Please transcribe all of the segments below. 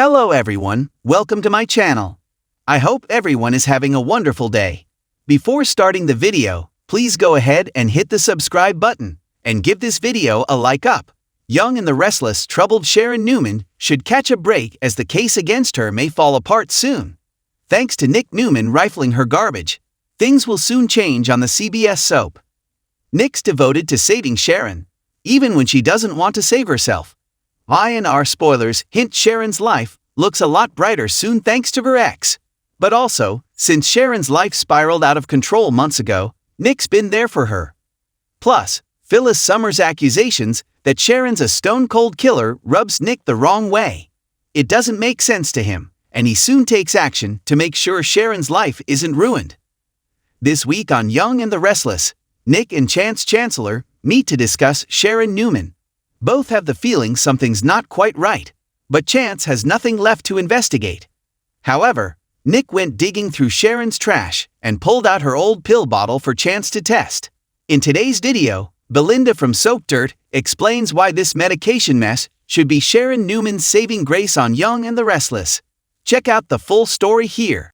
Hello everyone, welcome to my channel. I hope everyone is having a wonderful day. Before starting the video, please go ahead and hit the subscribe button and give this video a like up. Young and the Restless troubled Sharon Newman should catch a break as the case against her may fall apart soon. Thanks to Nick Newman rifling her garbage, things will soon change on the CBS soap. Nick's devoted to saving Sharon, even when she doesn't want to save herself. Y&R spoilers hint Sharon's life looks a lot brighter soon thanks to her ex. But also, since Sharon's life spiraled out of control months ago, Nick's been there for her. Plus, Phyllis Summers' accusations that Sharon's a stone-cold killer rubs Nick the wrong way. It doesn't make sense to him, and he soon takes action to make sure Sharon's life isn't ruined. This week on Young and the Restless, Nick and Chance Chancellor meet to discuss Sharon Newman. Both have the feeling something's not quite right, but Chance has nothing left to investigate. However, Nick went digging through Sharon's trash and pulled out her old pill bottle for Chance to test. In today's video, Belinda from Soap Dirt explains why this medication mess should be Sharon Newman's saving grace on Young and the Restless. Check out the full story here.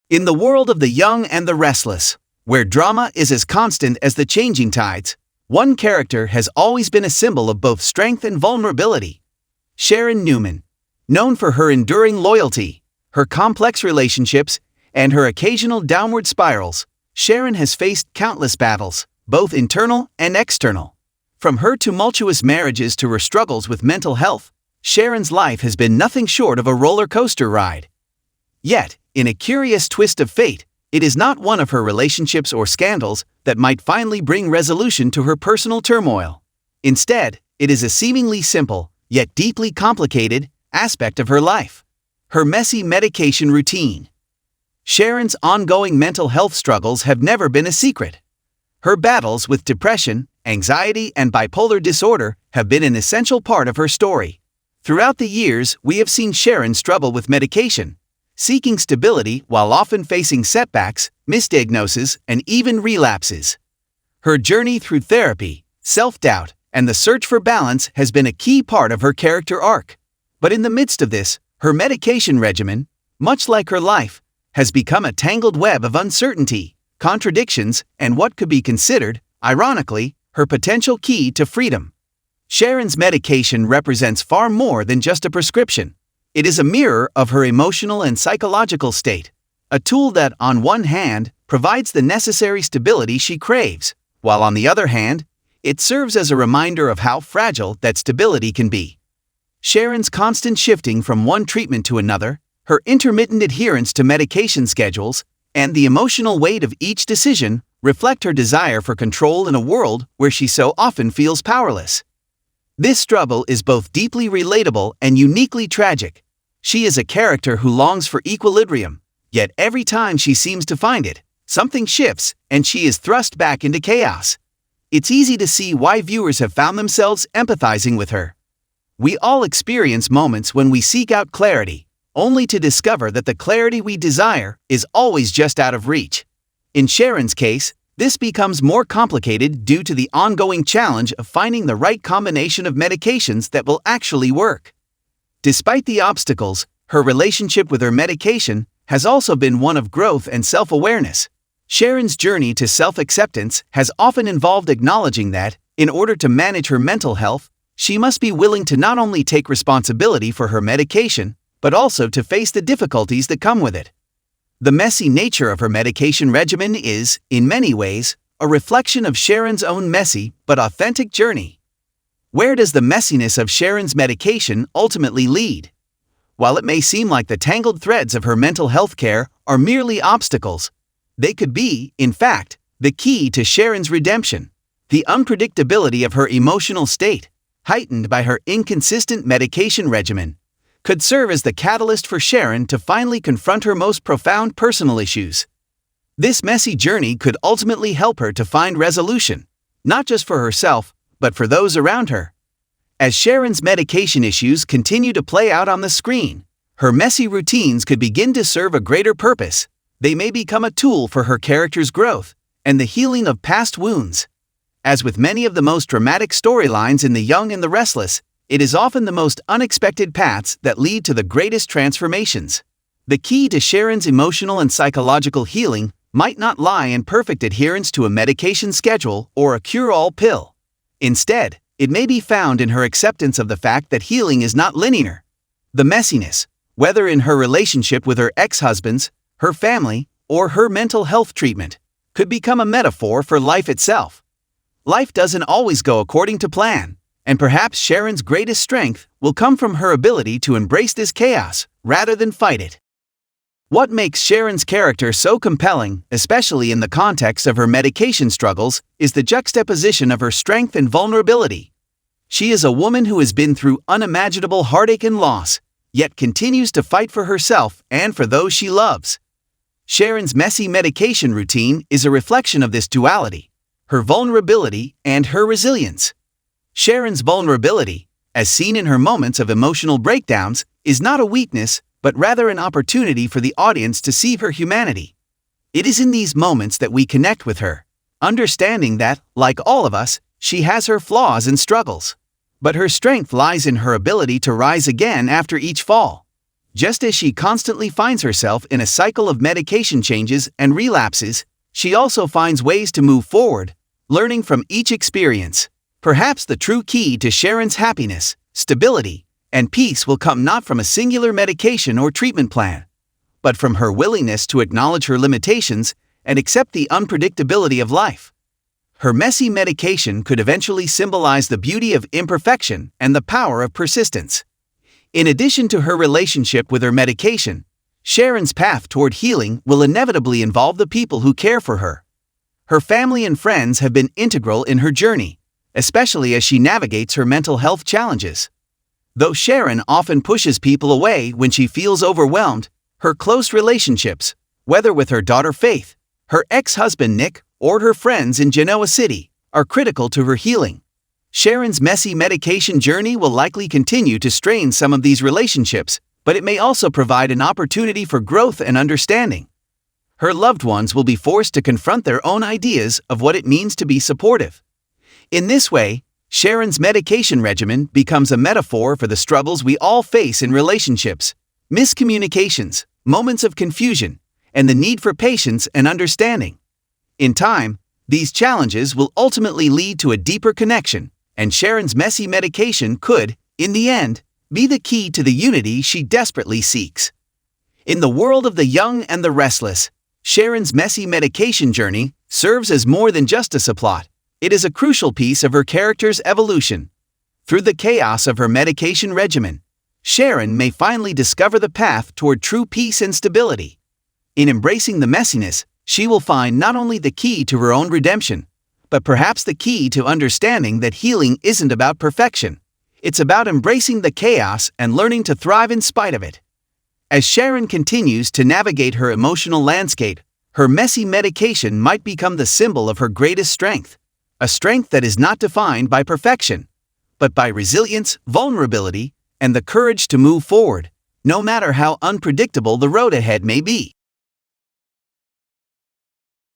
In the world of the Young and the Restless, where drama is as constant as the changing tides, one character has always been a symbol of both strength and vulnerability. Sharon Newman. Known for her enduring loyalty, her complex relationships, and her occasional downward spirals, Sharon has faced countless battles, both internal and external. From her tumultuous marriages to her struggles with mental health, Sharon's life has been nothing short of a roller coaster ride. Yet, in a curious twist of fate, it is not one of her relationships or scandals that might finally bring resolution to her personal turmoil. Instead, it is a seemingly simple, yet deeply complicated, aspect of her life: her messy medication routine. Sharon's ongoing mental health struggles have never been a secret. Her battles with depression, anxiety, and bipolar disorder have been an essential part of her story. Throughout the years, we have seen Sharon struggle with medication, seeking stability while often facing setbacks, misdiagnoses, and even relapses. Her journey through therapy, self-doubt, and the search for balance has been a key part of her character arc. But in the midst of this, her medication regimen, much like her life, has become a tangled web of uncertainty, contradictions, and what could be considered, ironically, her potential key to freedom. Sharon's medication represents far more than just a prescription. It is a mirror of her emotional and psychological state, a tool that, on one hand, provides the necessary stability she craves, while on the other hand, it serves as a reminder of how fragile that stability can be. Sharon's constant shifting from one treatment to another, her intermittent adherence to medication schedules, and the emotional weight of each decision reflect her desire for control in a world where she so often feels powerless. This struggle is both deeply relatable and uniquely tragic. She is a character who longs for equilibrium, yet every time she seems to find it, something shifts and she is thrust back into chaos. It's easy to see why viewers have found themselves empathizing with her. We all experience moments when we seek out clarity, only to discover that the clarity we desire is always just out of reach. In Sharon's case, this becomes more complicated due to the ongoing challenge of finding the right combination of medications that will actually work. Despite the obstacles, her relationship with her medication has also been one of growth and self-awareness. Sharon's journey to self-acceptance has often involved acknowledging that, in order to manage her mental health, she must be willing to not only take responsibility for her medication, but also to face the difficulties that come with it. The messy nature of her medication regimen is, in many ways, a reflection of Sharon's own messy but authentic journey. Where does the messiness of Sharon's medication ultimately lead? While it may seem like the tangled threads of her mental health care are merely obstacles, they could be, in fact, the key to Sharon's redemption. The unpredictability of her emotional state, heightened by her inconsistent medication regimen, could serve as the catalyst for Sharon to finally confront her most profound personal issues. This messy journey could ultimately help her to find resolution, not just for herself, but for those around her. As Sharon's medication issues continue to play out on the screen, her messy routines could begin to serve a greater purpose. They may become a tool for her character's growth and the healing of past wounds. As with many of the most dramatic storylines in The Young and the Restless, It is often the most unexpected paths that lead to the greatest transformations. The key to Sharon's emotional and psychological healing might not lie in perfect adherence to a medication schedule or a cure-all pill. Instead, it may be found in her acceptance of the fact that healing is not linear. The messiness, whether in her relationship with her ex-husbands, her family, or her mental health treatment, could become a metaphor for life itself. Life doesn't always go according to plan, and perhaps Sharon's greatest strength will come from her ability to embrace this chaos rather than fight it. What makes Sharon's character so compelling, especially in the context of her medication struggles, is the juxtaposition of her strength and vulnerability. She is a woman who has been through unimaginable heartache and loss, yet continues to fight for herself and for those she loves. Sharon's messy medication routine is a reflection of this duality, her vulnerability and her resilience. Sharon's vulnerability, as seen in her moments of emotional breakdowns, is not a weakness, but rather an opportunity for the audience to see her humanity. It is in these moments that we connect with her, understanding that, like all of us, she has her flaws and struggles. But her strength lies in her ability to rise again after each fall. Just as she constantly finds herself in a cycle of medication changes and relapses, she also finds ways to move forward, learning from each experience. Perhaps the true key to Sharon's happiness, stability, and peace will come not from a singular medication or treatment plan, but from her willingness to acknowledge her limitations and accept the unpredictability of life. Her messy medication could eventually symbolize the beauty of imperfection and the power of persistence. In addition to her relationship with her medication, Sharon's path toward healing will inevitably involve the people who care for her. Her family and friends have been integral in her journey, especially as she navigates her mental health challenges. Though Sharon often pushes people away when she feels overwhelmed, her close relationships, whether with her daughter Faith, her ex-husband Nick, or her friends in Genoa City, are critical to her healing. Sharon's messy medication journey will likely continue to strain some of these relationships, but it may also provide an opportunity for growth and understanding. Her loved ones will be forced to confront their own ideas of what it means to be supportive. In this way, Sharon's medication regimen becomes a metaphor for the struggles we all face in relationships, miscommunications, moments of confusion, and the need for patience and understanding. In time, these challenges will ultimately lead to a deeper connection, and Sharon's messy medication could, in the end, be the key to the unity she desperately seeks. In the world of the young and the restless, Sharon's messy medication journey serves as more than just a subplot. It is a crucial piece of her character's evolution. Through the chaos of her medication regimen, Sharon may finally discover the path toward true peace and stability. In embracing the messiness, she will find not only the key to her own redemption, but perhaps the key to understanding that healing isn't about perfection. It's about embracing the chaos and learning to thrive in spite of it. As Sharon continues to navigate her emotional landscape, her messy medication might become the symbol of her greatest strength. A strength that is not defined by perfection, but by resilience, vulnerability, and the courage to move forward, no matter how unpredictable the road ahead may be.